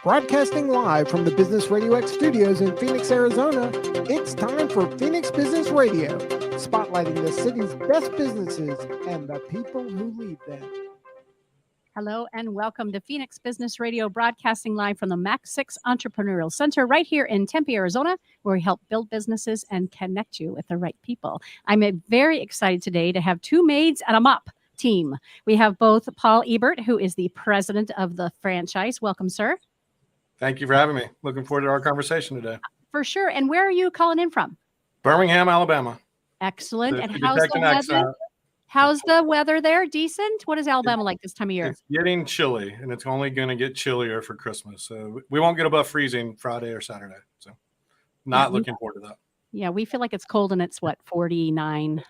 Broadcasting live from the Business RadioX studios in Phoenix, Arizona, it's time for Phoenix Business Radio, spotlighting the city's best businesses and the people who lead them. Hello and welcome to Phoenix Business Radio, broadcasting live from the Mac 6 Entrepreneurial Center right here in Tempe, Arizona, where we help build businesses and connect you with the right people. I'm very excited today to have two maids and a mop team. We have both Paul Ebert, who is the president of the franchise. Welcome, sir. Thank you for having me. Looking forward to our conversation today. For sure. And where are you calling in from? Birmingham, Alabama. Excellent. So and how's the weather there? Decent? What is Alabama like this time of year? It's getting chilly, and it's only going to get chillier for Christmas. So we won't get above freezing Friday or Saturday. So not looking forward to that. Yeah, we feel like it's cold, and it's, 49?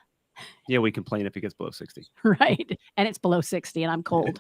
Yeah, we complain if it gets below 60. Right. And it's below 60 and I'm cold.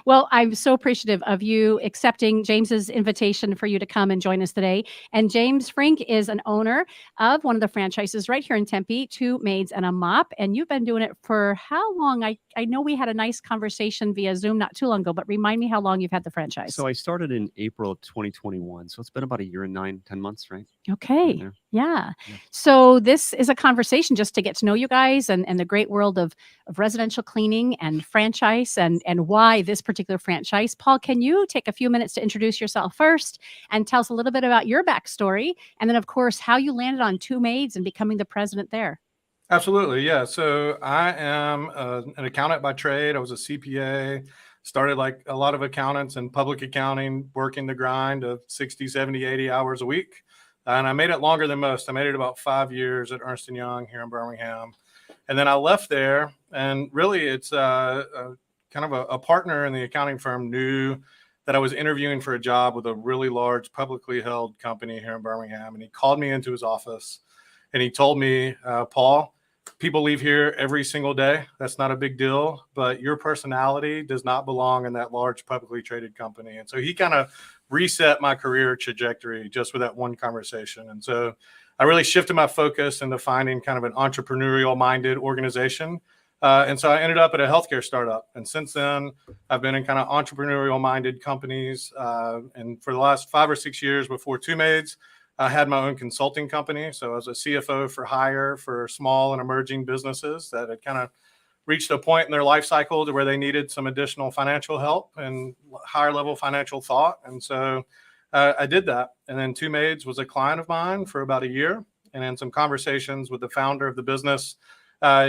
Well, I'm so appreciative of you accepting James's invitation for you to come and join us today. And James Frink is an owner of one of the franchises right here in Tempe, Two Maids and a Mop. And you've been doing it for how long? I know we had a nice conversation via Zoom not too long ago, but remind me how long you've had the franchise. So I started in April of 2021. So it's been about a year and 9-10 months, right? Okay. Yeah. So this is a conversation just to get to know you guys and the great world of residential cleaning and franchise and why this particular franchise. Paul, can you take a few minutes to introduce yourself first and tell us a little bit about your backstory? And then, of course, how you landed on Two Maids and becoming the president there. Absolutely. Yeah. So I am an accountant by trade. I was a CPA, started like a lot of accountants in public accounting, working the grind of 60, 70, 80 hours a week. And I made it longer than most. I made it about 5 years at Ernst & Young here in Birmingham. And then I left there, and really it's kind of a partner in the accounting firm knew that I was interviewing for a job with a really large publicly held company here in Birmingham. And he called me into his office and he told me, Paul, people leave here every single day. That's not a big deal, but your personality does not belong in that large publicly traded company. And so he kind of reset my career trajectory just with that one conversation. And so I really shifted my focus into finding kind of an entrepreneurial minded organization. And so I ended up at a healthcare startup. And since then, I've been in kind of entrepreneurial minded companies. And for the last 5 or 6 years before Two Maids, I had my own consulting company. So I was a CFO for hire for small and emerging businesses that had kind of reached a point in their life cycle to where they needed some additional financial help and higher level financial thought. And so I did that. And then Two Maids was a client of mine for about a year. And in some conversations with the founder of the business,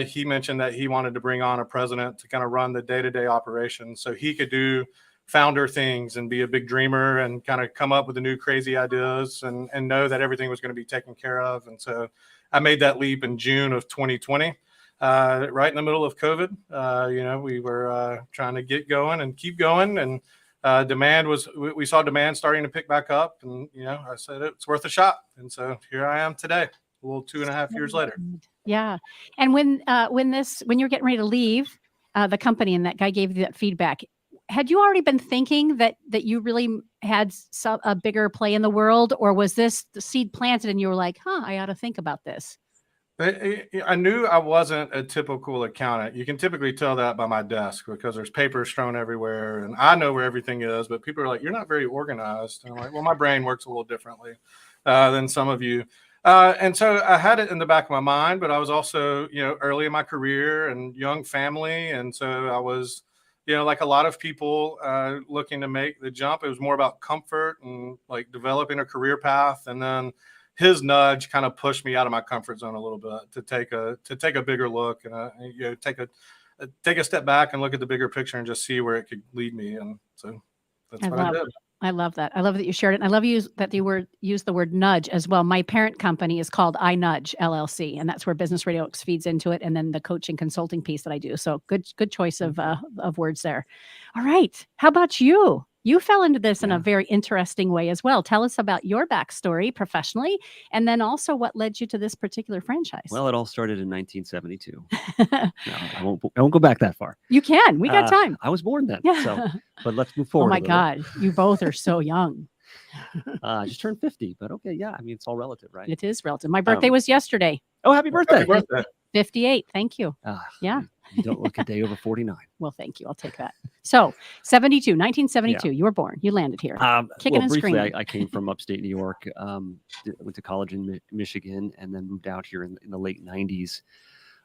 he mentioned that he wanted to bring on a president to kind of run the day-to-day operations so he could do founder things and be a big dreamer and kind of come up with the new crazy ideas and know that everything was going to be taken care of. And so I made that leap in June of 2020, right in the middle of COVID. We were trying to get going and keep going, and we saw demand starting to pick back up, and I said it's worth a shot. And so here I am today, a little 2.5 years later. Yeah. And when you're getting ready to leave the company and that guy gave you that feedback, had you already been thinking that you really had a bigger play in the world, or was this the seed planted and you were like, I ought to think about this? I knew I wasn't a typical accountant. You can typically tell that by my desk because there's papers thrown everywhere and I know where everything is, but people are like, you're not very organized. And I'm like, well, my brain works a little differently than some of you. And so I had it in the back of my mind, but I was also, early in my career and young family. And so I was, like a lot of people looking to make the jump. It was more about comfort and like developing a career path. And then his nudge kind of pushed me out of my comfort zone a little bit to take a bigger look and take a step back and look at the bigger picture and just see where it could lead me. And so that's what I did. I love that. I love that you shared it. And I love that you used the word nudge as well. My parent company is called I Nudge LLC, and that's where Business RadioX feeds into it, and then the coaching consulting piece that I do. So good choice of words there. All right. How about you? You fell into this in a very interesting way as well. Tell us about your backstory professionally, and then also what led you to this particular franchise. Well, it all started in 1972. No, I won't go back that far. You can. We got time. I was born then. Yeah. So, but let's move forward. Oh my God, you both are so young. I just turned 50, but okay, yeah. I mean, it's all relative, right? It is relative. My birthday was yesterday. Oh, happy birthday! Happy birthday! 58. Thank you. Yeah. You don't look a day over 49. Well, thank you. I'll take that. So 1972, you were born. You landed here. Kicking and Briefly, screaming. I came from upstate New York, went to college in Michigan, and then moved out here in the late 90s.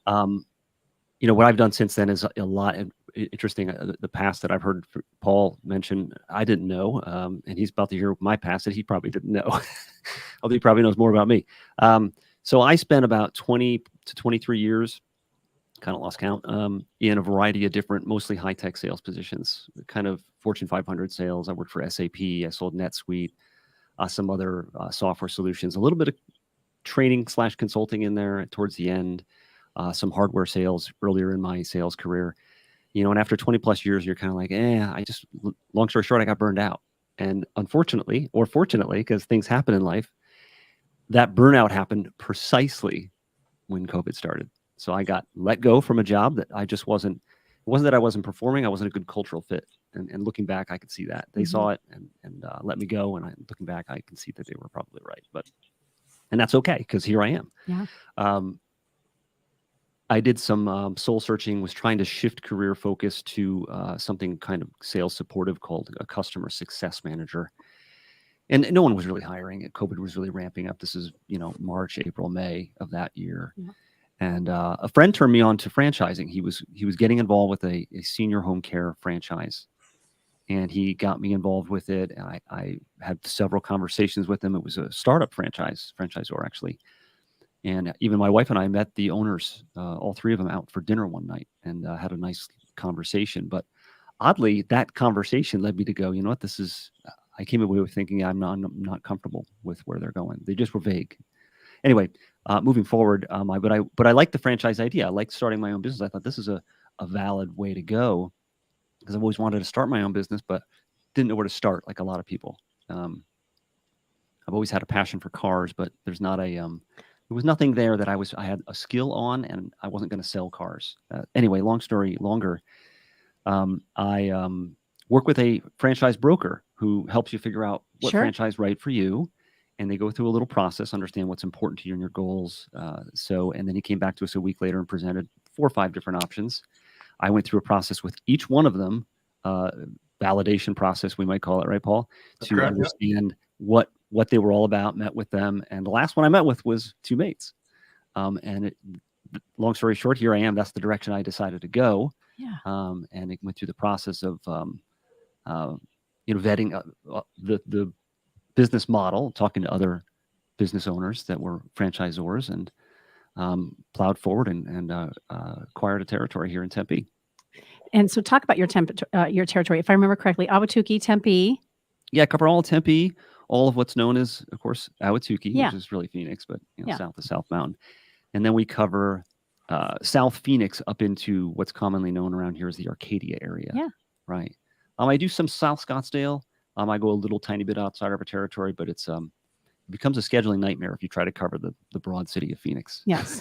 What I've done since then is a lot interesting. The past that I've heard Paul mention, I didn't know, and he's about to hear my past that he probably didn't know, although he probably knows more about me. So I spent about 20 to 23 years, kind of lost count, in a variety of different, mostly high-tech sales positions, kind of Fortune 500 sales. I worked for SAP. I sold NetSuite, some other software solutions, a little bit of training/consulting in there towards the end, some hardware sales earlier in my sales career. And after 20 plus years, you're kind of like, long story short, I got burned out. And unfortunately, or fortunately, because things happen in life, that burnout happened precisely when COVID started. So I got let go from a job that I just wasn't. It wasn't that I wasn't performing. I wasn't a good cultural fit. And looking back, I could see that. They saw it and let me go. And looking back, I can see that they were probably right. And that's okay, because here I am. Yeah. I did some soul searching, was trying to shift career focus to something kind of sales supportive called a customer success manager. And no one was really hiring. COVID was really ramping up. This is, March, April, May of that year. Yeah. And a friend turned me on to franchising. He was getting involved with a senior home care franchise. And he got me involved with it. And I had several conversations with him. It was a startup franchisor, actually. And even my wife and I met the owners, all three of them, out for dinner one night and had a nice conversation. But oddly, that conversation led me to go, you know what, I came away with thinking I'm not comfortable with where they're going. They just were vague. Anyway, moving forward, but I like the franchise idea. I like starting my own business. I thought this is a valid way to go, because I've always wanted to start my own business, but didn't know where to start, like a lot of people. I've always had a passion for cars, but there's not there was nothing there that I had a skill on, and I wasn't going to sell cars. Anyway, long story longer. I work with a franchise broker who helps you figure out what franchise is right for you. And they go through a little process, understand what's important to you and your goals. And then he came back to us a week later and presented 4 or 5 different options. I went through a process with each one of them, validation process, we might call it, right, Paul? That's to correct, understand what they were all about, met with them. And the last one I met with was 2 mates. Long story short, here I am. That's the direction I decided to go. Yeah. And it went through the process of, vetting the business model, talking to other business owners that were franchisors, and plowed forward and acquired a territory here in Tempe. And so talk about your territory. If I remember correctly, Ahwatukee, Tempe. Yeah, cover all of Tempe, all of what's known as, of course, Ahwatukee, Yeah. which is really Phoenix, but south of South Mountain. And then we cover South Phoenix up into what's commonly known around here as the Arcadia area. Yeah. Right. I do some South Scottsdale. I go a little tiny bit outside of our territory, but it becomes a scheduling nightmare if you try to cover the broad city of Phoenix. Yes.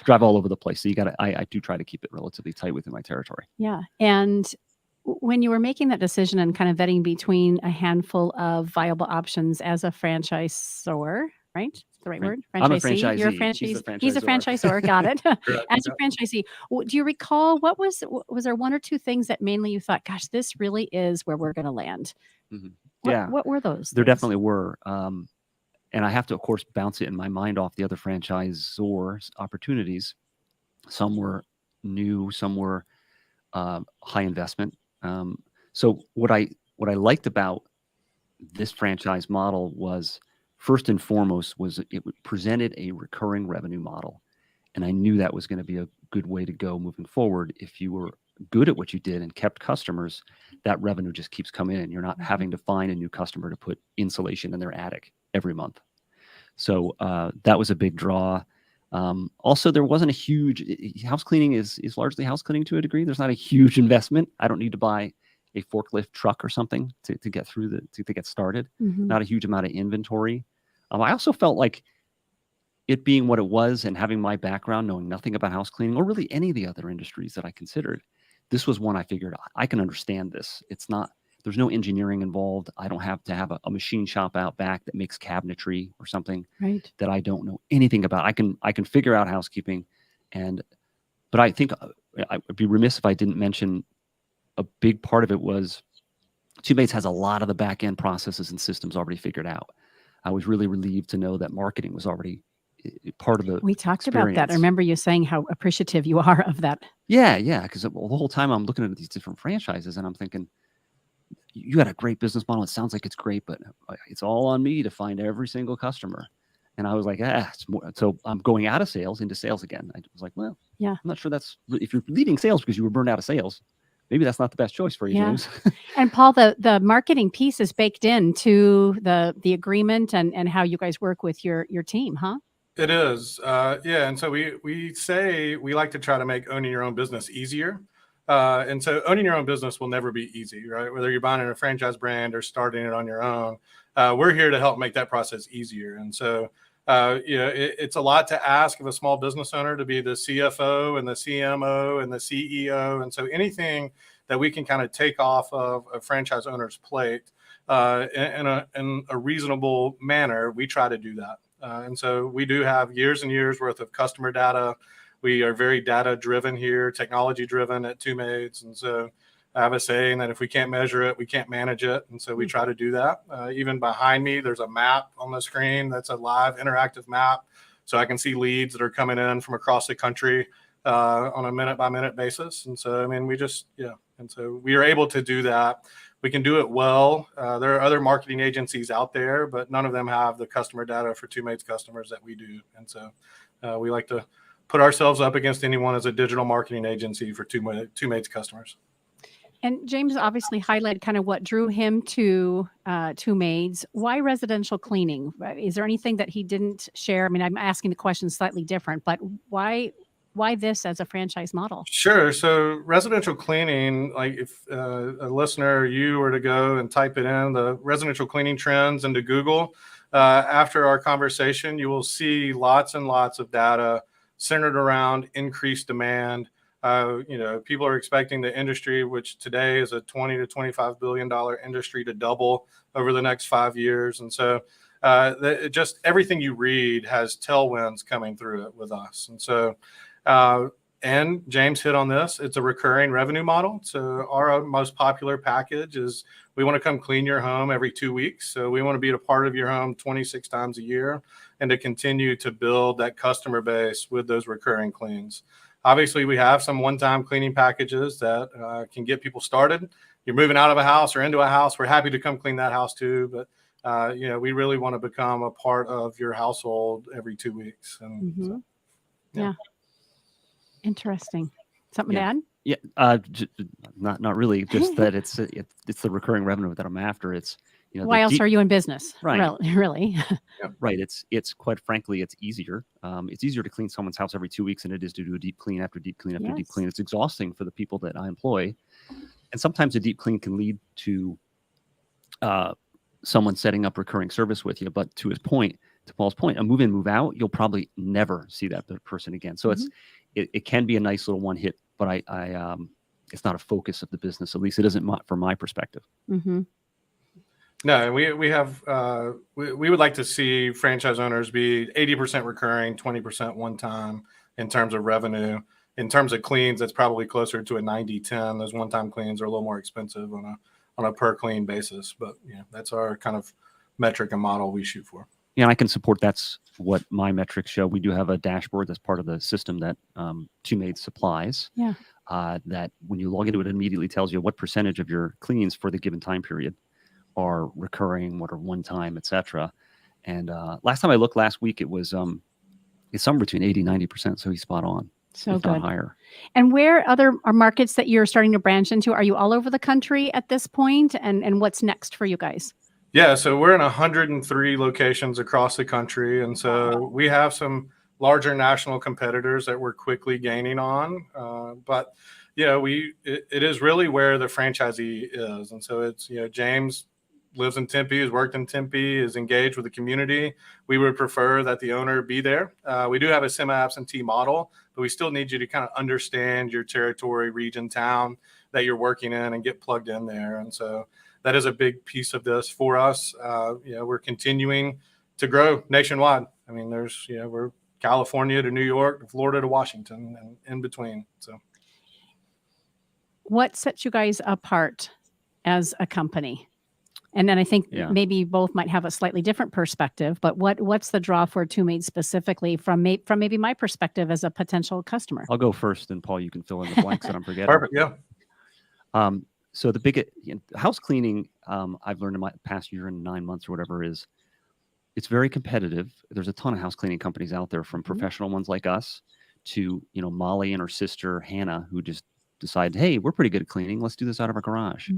Drive all over the place. So I do try to keep it relatively tight within my territory. Yeah. And when you were making that decision and kind of vetting between a handful of viable options as a franchisor, right? Is the right word? I'm a franchisee. You're a franchisee. He's a franchisor. Got it. As a franchisee, do you recall what was there 1 or 2 things that mainly you thought, gosh, this really is where we're going to land? Mm-hmm. What were those? There definitely were. And I have to, of course, bounce it in my mind off the other franchisors' opportunities. Some were new, some were high investment. So what I liked about this franchise model was, first and foremost, it presented a recurring revenue model. And I knew that was going to be a good way to go moving forward. If you were good at what you did and kept customers, that revenue just keeps coming in. You're not having to find a new customer to put insulation in their attic every month. So that was a big draw. Also, there wasn't a huge house cleaning is largely house cleaning to a degree. There's not a huge investment. I don't need to buy a forklift truck or something to get through to get started. Mm-hmm. Not a huge amount of inventory. I also felt like it being what it was and having my background, knowing nothing about house cleaning or really any of the other industries that I considered, this was one I figured I can understand this. There's no engineering involved. I don't have to have a machine shop out back that makes cabinetry or something that I don't know anything about. I can figure out housekeeping But I think I would be remiss if I didn't mention a big part of it was Two Mates has a lot of the back end processes and systems already figured out. I was really relieved to know that marketing was already part of the We talked about that. I experience. remember you saying how appreciative you are of that. Yeah, because the whole time I'm looking at these different franchises and I'm thinking, you got a great business model. It sounds like it's great, but it's all on me to find every single customer. And I was like, it's more. So I'm going out of sales into sales again. I was like, well, Yeah. I'm not sure if you're leaving sales because you were burned out of sales, maybe that's not the best choice for you, Yeah. James. And Paul, the marketing piece is baked into the agreement and how you guys work with your team, huh? It is. Yeah. And so we say we like to try to make owning your own business easier. And so owning your own business will never be easy, right? Whether you're buying a franchise brand or starting it on your own, we're here to help make that process easier. And so, it's a lot to ask of a small business owner to be the CFO and the CMO and the CEO. And so anything that we can kind of take off of a franchise owner's plate in a reasonable manner, we try to do that. And so we do have years and years worth of customer data. We are very data driven here, technology driven at Two Mates. And so I have a saying that if we can't measure it, we can't manage it. And so we try to do that. Even behind me, there's a map on the screen that's a live interactive map. So I can see leads that are coming in from across the country on a minute by minute basis. And so, I mean, and so we are able to do that. We can do it well. There are other marketing agencies out there, but none of them have the customer data for Two Mates customers that we do. And so we like to put ourselves up against anyone as a digital marketing agency for Two Mates customers. And James obviously highlighted kind of what drew him to Two Mates. Why residential cleaning? Is there anything that he didn't share? I mean, I'm asking the question slightly different, but why this as a franchise model? Sure. So residential cleaning, like if a listener, you were to go and type it in, the residential cleaning trends into Google, after our conversation, you will see lots and lots of data centered around increased demand. People are expecting the industry, which today is a $20 to $25 billion industry, to double over the next 5 years. And so just everything you read has tailwinds coming through it with us. And so, and James hit on this, it's a recurring revenue model. So our most popular package is we want to come clean your home every 2 weeks. So we want to be a part of your home 26 times a year and to continue to build that customer base with those recurring cleans. Obviously, we have some one-time cleaning packages that can get people started. You're moving out of a house or into a house, we're happy to come clean that house too. But, we really want to become a part of your household every 2 weeks. And so, yeah. Interesting. Something to add? Yeah, not really. Just that it's the recurring revenue that I'm after. It's why else are you in business? Right. Really. Right. It's quite frankly, it's easier. It's easier to clean someone's house every 2 weeks than it is to do a deep clean after deep clean after deep clean. It's exhausting for the people that I employ, and sometimes a deep clean can lead to someone setting up recurring service with you. But to Paul's point, a move in, move out, you'll probably never see that person again. So it can be a nice little one hit, but I it's not a focus of the business. At least it isn't from my perspective. Mm-hmm. No, we have we would like to see franchise owners be 80% recurring, 20% one time in terms of revenue. In terms of cleans, that's probably closer to a 90-10. Those one-time cleans are a little more expensive on a per clean basis, but that's our kind of metric and model we shoot for. Yeah, I can support. That's what my metrics show. We do have a dashboard that's part of the system that Two Mates supplies. Yeah. That when you log into it, it immediately tells you what percentage of your cleans for the given time period are recurring, what are one time, etc. And last time I looked last week, it was it's somewhere between 80-90%. So he's spot on. So if good. Not higher. And where are markets that you're starting to branch into? Are you all over the country at this point? And what's next for you guys? Yeah, so we're in 103 locations across the country. And so we have some larger national competitors that we're quickly gaining on. But, it is really where the franchisee is. And so it's, James lives in Tempe, has worked in Tempe, is engaged with the community. We would prefer that the owner be there. We do have a semi-absentee model, but we still need you to kind of understand your territory, region, town that you're working in and get plugged in there. And so that is a big piece of this for us. We're continuing to grow nationwide. I mean, we're California to New York, to Florida to Washington, and in between. So, what sets you guys apart as a company? And then I think maybe you both might have a slightly different perspective, but what's the draw for Two Maids specifically from maybe my perspective as a potential customer? I'll go first, and Paul, you can fill in the blanks that I'm forgetting. Perfect. Yeah. So the big house cleaning, I've learned in my past year and 9 months or whatever, is it's very competitive. There's a ton of house cleaning companies out there, from professional ones like us to, Molly and her sister Hannah, who just decide, hey, we're pretty good at cleaning. Let's do this out of our garage.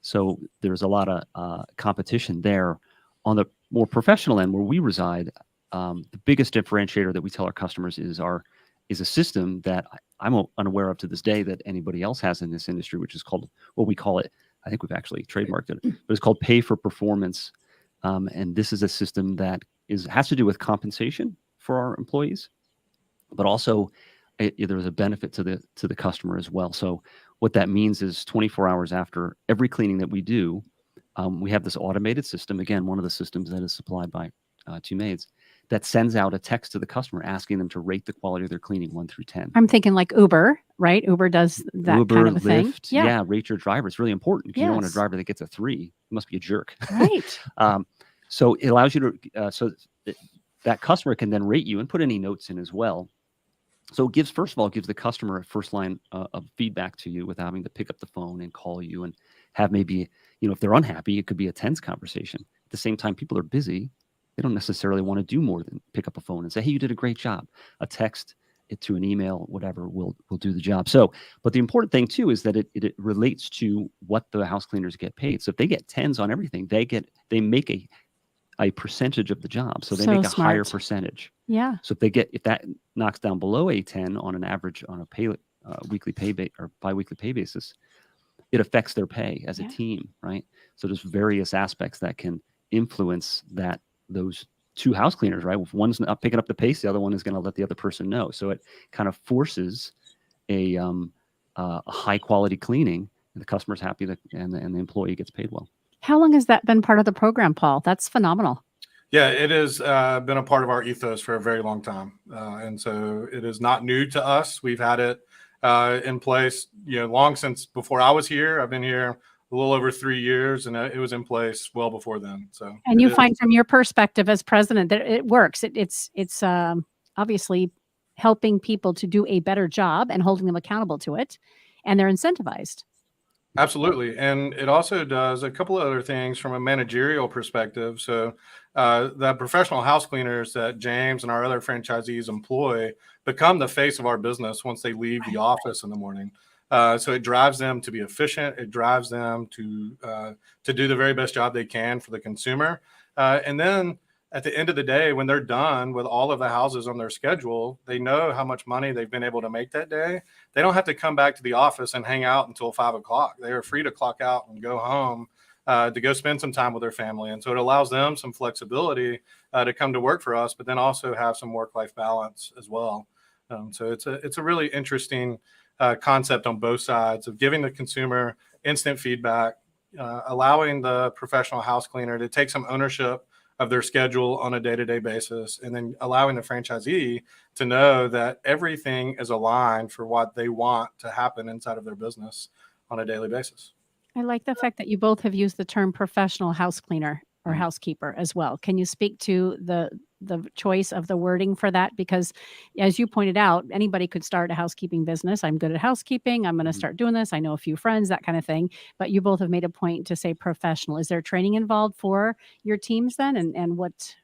So there's a lot of competition there. On the more professional end, where we reside, the biggest differentiator that we tell our customers is a system that I'm unaware of to this day that anybody else has in this industry, which is called, what we call it, I think we've actually trademarked it, but it's called pay for performance. And this is a system that has to do with compensation for our employees, but also there's a benefit to the customer as well. So what that means is 24 hours after every cleaning that we do, we have this automated system, again, one of the systems that is supplied by Two Maids, that sends out a text to the customer asking them to rate the quality of their cleaning 1 through 10. I'm thinking like Uber, right? Uber does that Uber, kind of a thing. Lyft, yeah, rate your driver. It's really important, because you don't want a Yes. driver that gets a 3. You must be a jerk. Right. So it allows you to, that customer can then rate you and put any notes in as well. So it gives the customer a first line of feedback to you without having to pick up the phone and call you and have maybe, if they're unhappy, it could be a tense conversation. At the same time, people are busy. They don't necessarily want to do more than pick up a phone and say, hey, you did a great job. A text to an email, whatever, will do the job. So, but the important thing too is that it relates to what the house cleaners get paid. So if they get 10s on everything, they make a percentage of the job. So they make a higher percentage. Yeah. So if that knocks down below a 10 on an average, on a weekly pay or biweekly pay basis, it affects their pay as a team, right? So there's various aspects that can influence those two house cleaners, right? If one's not picking up the pace, the other one is going to let the other person know. So it kind of forces a high quality cleaning, and the customer's happy and the employee gets paid well. How long has that been part of the program, Paul? That's phenomenal. Yeah, it has been a part of our ethos for a very long time. And so it is not new to us. We've had it in place, long since before I was here. I've been here a little over 3 years, and it was in place well before then. So, and you find from your perspective as president that it works. It's obviously helping people to do a better job and holding them accountable to it, and they're incentivized. Absolutely. And it also does a couple of other things from a managerial perspective. So the professional house cleaners that James and our other franchisees employ become the face of our business once they leave the office in the morning. So it drives them to be efficient. It drives them to do the very best job they can for the consumer. And then at the end of the day, when they're done with all of the houses on their schedule, they know how much money they've been able to make that day. They don't have to come back to the office and hang out until 5 o'clock. They are free to clock out and go home to go spend some time with their family. And so it allows them some flexibility to come to work for us, but then also have some work-life balance as well. So it's a really interesting concept on both sides of giving the consumer instant feedback, allowing the professional house cleaner to take some ownership of their schedule on a day-to-day basis, and then allowing the franchisee to know that everything is aligned for what they want to happen inside of their business on a daily basis. I like the fact that you both have used the term professional house cleaner or housekeeper as well. Can you speak to the choice of the wording for that? Because as you pointed out, anybody could start a housekeeping business. I'm good at housekeeping. I'm going to start doing this. I know a few friends, that kind of thing. But you both have made a point to say professional. Is there training involved for your teams then? And what's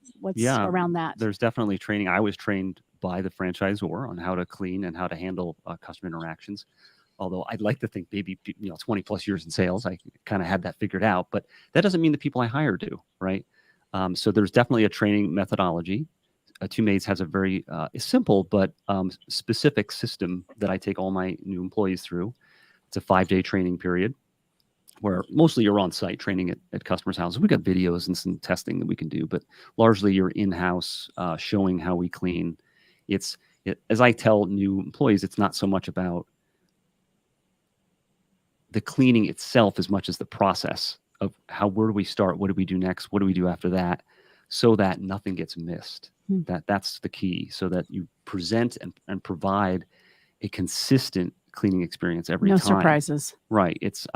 around that? There's definitely training. I was trained by the franchisor on how to clean and how to handle customer interactions. Although I'd like to think maybe 20 plus years in sales, I kind of had that figured out, but that doesn't mean the people I hire do, right? So there's definitely a training methodology. Two Maids has a very simple but specific system that I take all my new employees through. It's a 5-day training period where mostly you're on site training at customers' houses. We've got videos and some testing that we can do, but largely you're in-house showing how we clean. As I tell new employees, it's not so much about the cleaning itself as much as the process of where do we start? What do we do next? What do we do after that? so that nothing gets missed. Hmm. That's the key, so that you present and provide a consistent cleaning experience every No time. surprises. Right. It's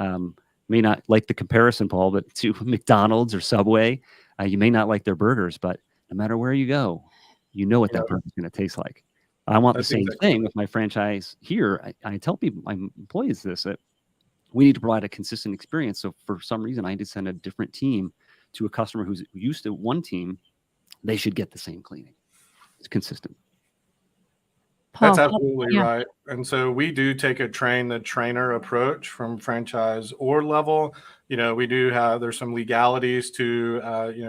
may not like the comparison, Paul, but to McDonald's or Subway, you may not like their burgers, but no matter where you go, you know what that burger is going to taste like. I want That's the same exactly thing right. with my franchise here. I tell people, my employees, this, that we need to provide a consistent experience. So for some reason, I need to send a different team to a customer who's used to one team. They should get the same cleaning. It's consistent. Paul, That's absolutely yeah. right. And so we do take a train the trainer approach from franchise or level. We do have, there's some legalities to,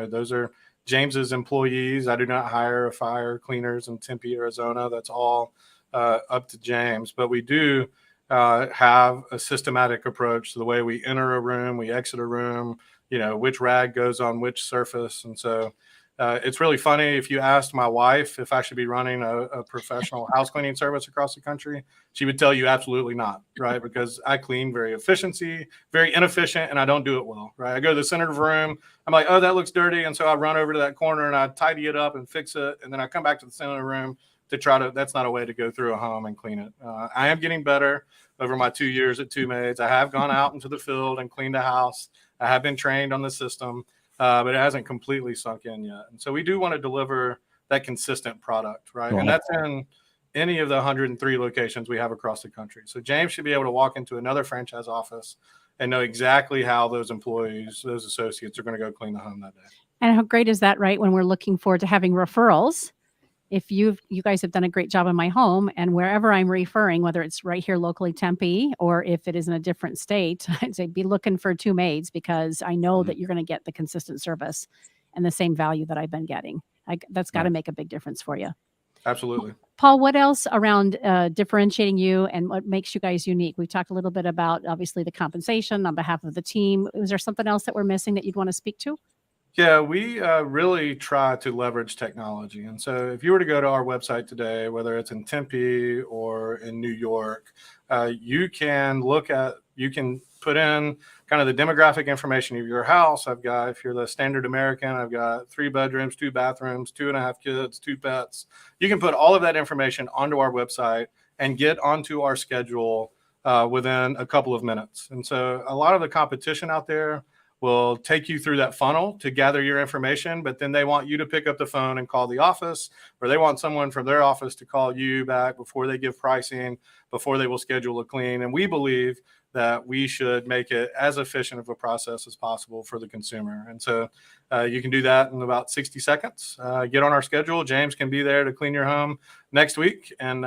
those are James's employees. I do not hire or fire cleaners in Tempe, Arizona. That's all up to James. But we do have a systematic approach to the way we enter a room, we exit a room, which rag goes on which surface. And so it's really funny. If you asked my wife if I should be running a professional house cleaning service across the country, she would tell you absolutely not, right? Because I clean very inefficient, and I don't do it well, right? I go to the center of the room. I'm like, oh, that looks dirty. And so I run over to that corner and I tidy it up and fix it. And then I come back to the center of the room to that's not a way to go through a home and clean it. I am getting better over my 2 years at Two Maids. I have gone out into the field and cleaned a house. I have been trained on the system. But it hasn't completely sunk in yet. And so we do want to deliver that consistent product, right? And that's in any of the 103 locations we have across the country. So James should be able to walk into another franchise office and know exactly how those employees, those associates are going to go clean the home that day. And how great is that, right? When we're looking forward to having referrals. If you guys have done a great job in my home, and wherever I'm referring, whether it's right here locally, Tempe, or if it is in a different state, I'd say be looking for Two Maids, because I know that you're going to get the consistent service and the same value that I've been getting. That's got to make a big difference for you. Absolutely. Paul, what else around differentiating you and what makes you guys unique? We've talked a little bit about, obviously, the compensation on behalf of the team. Is there something else that we're missing that you'd want to speak to? Yeah, we really try to leverage technology. And so if you were to go to our website today, whether it's in Tempe or in New York, you can put in kind of the demographic information of your house. If you're the standard American, I've got 3 bedrooms, 2 bathrooms, 2.5 kids, 2 pets. You can put all of that information onto our website and get onto our schedule within a couple of minutes. And so a lot of the competition out there will take you through that funnel to gather your information, but then they want you to pick up the phone and call the office, or they want someone from their office to call you back before they give pricing, before they will schedule a clean. And we believe that we should make it as efficient of a process as possible for the consumer. And so you can do that in about 60 seconds. Get on our schedule. James can be there to clean your home next week. And,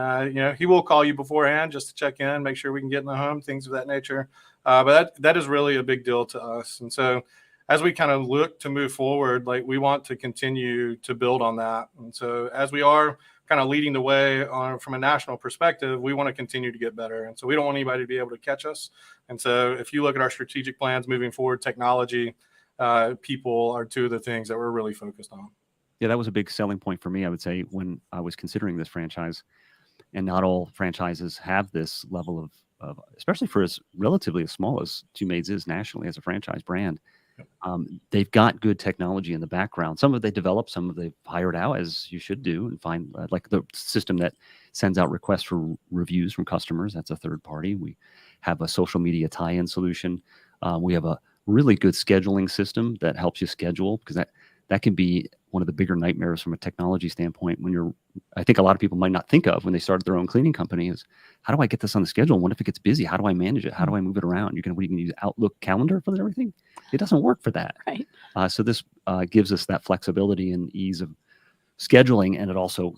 he will call you beforehand just to check in, make sure we can get in the home, things of that nature. But that is really a big deal to us. And so as we kind of look to move forward, we want to continue to build on that. And so as we are kind of leading the way from a national perspective, we want to continue to get better. And so we don't want anybody to be able to catch us. And so if you look at our strategic plans moving forward, technology, people are 2 of the things that we're really focused on. Yeah, that was a big selling point for me, I would say, when I was considering this franchise. And not all franchises have this level of especially for relatively as small as Two Maids is nationally as a franchise brand. They've got good technology in the background. Some of it they develop, some of they've hired out, as you should do, and find like the system that sends out requests for reviews from customers. That's a third party. We have a social media tie-in solution. We have a really good scheduling system that helps you schedule, because that can be one of the bigger nightmares from a technology standpoint I think a lot of people might not think of when they start their own cleaning company is, how do I get this on the schedule? What if it gets busy? How do I manage it? How do I move it around? You can use Outlook calendar for everything. It doesn't work for that. Right. So this gives us that flexibility and ease of scheduling. And it also,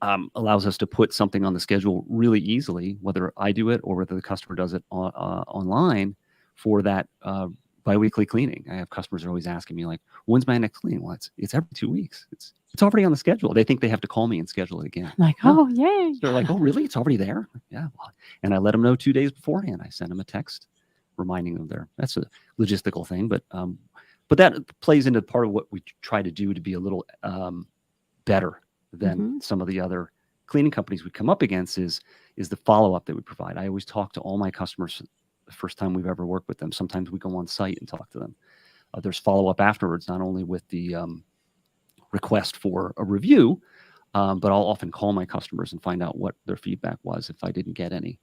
allows us to put something on the schedule really easily, whether I do it or whether the customer does it online for that biweekly cleaning. I have customers that are always asking me, like, when's my next clean? Well, it's every 2 weeks. It's already on the schedule. They think they have to call me and schedule it again. Like, oh, yay. They're like, oh, really? It's already there? Yeah. Well, and I let them know 2 days beforehand. I send them a text reminding them there. That's a logistical thing, but that plays into part of what we try to do to be a little better than some of the other cleaning companies we come up against is the follow-up that we provide. I always talk to all my customers the first time we've ever worked with them. Sometimes we go on site and talk to them. There's follow-up afterwards, not only with the request for a review, but I'll often call my customers and find out what their feedback was if I didn't get any.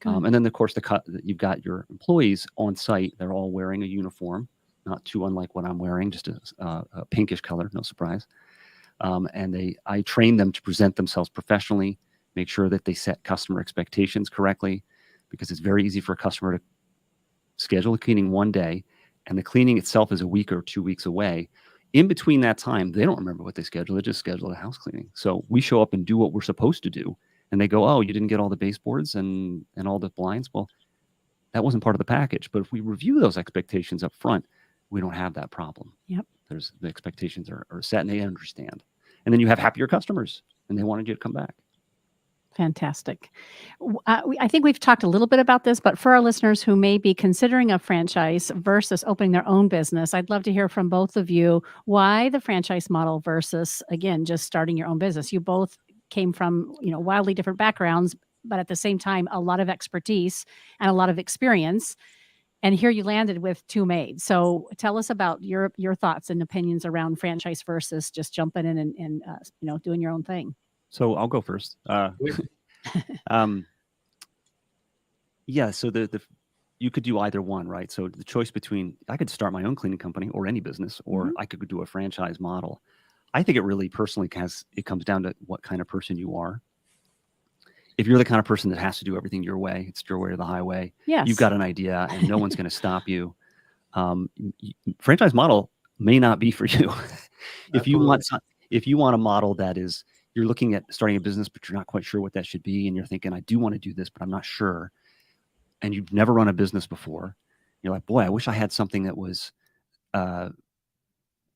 And then, of course, you've got your employees on site. They're all wearing a uniform, not too unlike what I'm wearing, just a pinkish color, no surprise. And I train them to present themselves professionally, make sure that they set customer expectations correctly, because it's very easy for a customer to schedule a cleaning one day, and the cleaning itself is a week or 2 weeks away. In between that time, they don't remember what they scheduled. They just scheduled a house cleaning. So we show up and do what we're supposed to do. And they go, oh, you didn't get all the baseboards and all the blinds? Well, that wasn't part of the package. But if we review those expectations up front, we don't have that problem. Yep. The expectations are set and they understand. And then you have happier customers and they wanted you to come back. Fantastic. I think we've talked a little bit about this, but for our listeners who may be considering a franchise versus opening their own business, I'd love to hear from both of you why the franchise model versus, again, just starting your own business. You both came from, wildly different backgrounds, but at the same time, a lot of expertise and a lot of experience. And here you landed with 2 maids. So tell us about your thoughts and opinions around franchise versus just jumping in and doing your own thing. So I'll go first. Yeah. So you could do either one, right? So the choice between, I could start my own cleaning company or any business, or I could do a franchise model. I think it really personally it comes down to what kind of person you are. If you're the kind of person that has to do everything your way, it's your way or the highway. Yes. You've got an idea and no one's going to stop you. Franchise model may not be for you. If you want a model that is, you're looking at starting a business, but you're not quite sure what that should be. And you're thinking, I do want to do this, but I'm not sure. And you've never run a business before. You're like, boy, I wish I had something that was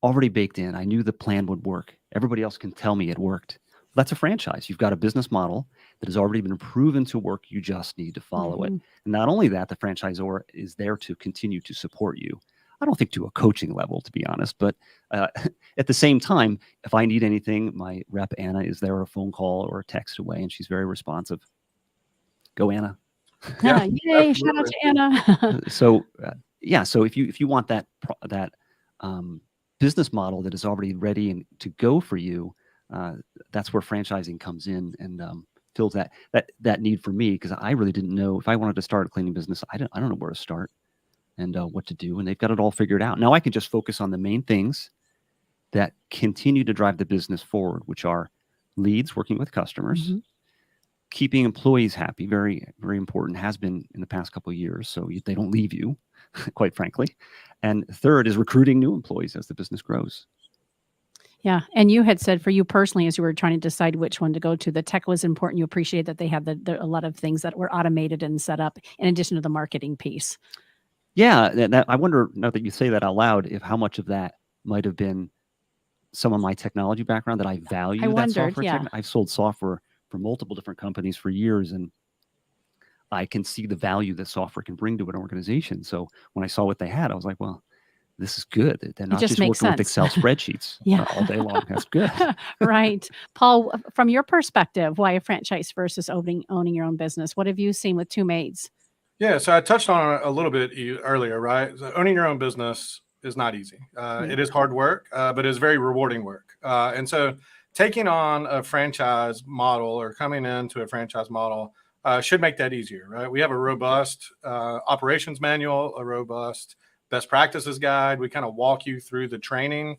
already baked in. I knew the plan would work. Everybody else can tell me it worked. That's a franchise. You've got a business model that has already been proven to work. You just need to follow it. And not only that, the franchisor is there to continue to support you. I don't think to a coaching level, to be honest, but at the same time, if I need anything, my rep Anna is there, a phone call or a text away, and she's very responsive. Go Anna. Yeah, yay! Shout out to Anna. So if you want that business model that is already ready and to go for you, that's where franchising comes in and fills that need for me, because I really didn't know if I wanted to start a cleaning business. I don't know where to start and what to do, and they've got it all figured out. Now I can just focus on the main things that continue to drive the business forward, which are leads, working with customers, keeping employees happy, very, very important, has been in the past couple of years, so they don't leave you, quite frankly. And third is recruiting new employees as the business grows. Yeah. And you had said for you personally, as you were trying to decide which one to go to, the tech was important. You appreciate that they had a lot of things that were automated and set up in addition to the marketing piece. Yeah. I wonder, now that you say that out loud, if how much of that might have been some of my technology background that I value. I've sold software for multiple different companies for years, and I can see the value that software can bring to an organization. So when I saw what they had, I was like, well, this is good. They're not just working with Excel spreadsheets all day long. That's good. Right. Paul, from your perspective, why a franchise versus owning your own business? What have you seen with 2 maids? Yeah, so I touched on it a little bit earlier, right? So owning your own business is not easy. It is hard work, but it is very rewarding work. And so taking on a franchise model or coming into a franchise model should make that easier, right? We have a robust operations manual, a robust best practices guide. We kind of walk you through the training.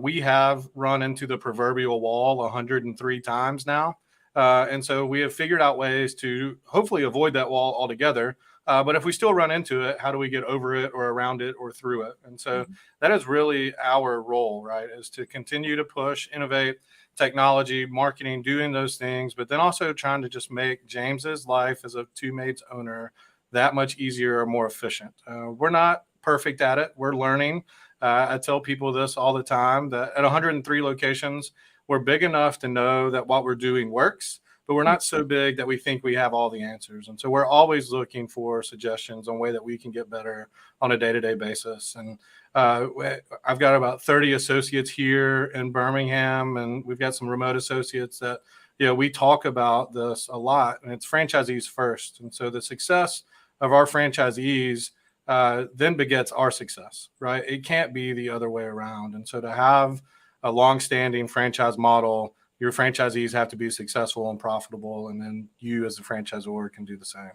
We have run into the proverbial wall 103 times now. And so we have figured out ways to hopefully avoid that wall altogether. But if we still run into it, how do we get over it or around it or through it? And so that is really our role, right? Is to continue to push, innovate, technology, marketing, doing those things, but then also trying to just make James's life as a 2 maids owner that much easier or more efficient. We're not perfect at it. We're learning. I tell people this all the time, that at 103 locations, we're big enough to know that what we're doing works, but we're not so big that we think we have all the answers. And so we're always looking for suggestions on way that we can get better on a day-to-day basis. And I've got about 30 associates here in Birmingham, and we've got some remote associates that, we talk about this a lot, and it's franchisees first. And so the success of our franchisees then begets our success, right? It can't be the other way around. And so to have a long-standing franchise model, your franchisees have to be successful and profitable, and then you as the franchisor can do the same.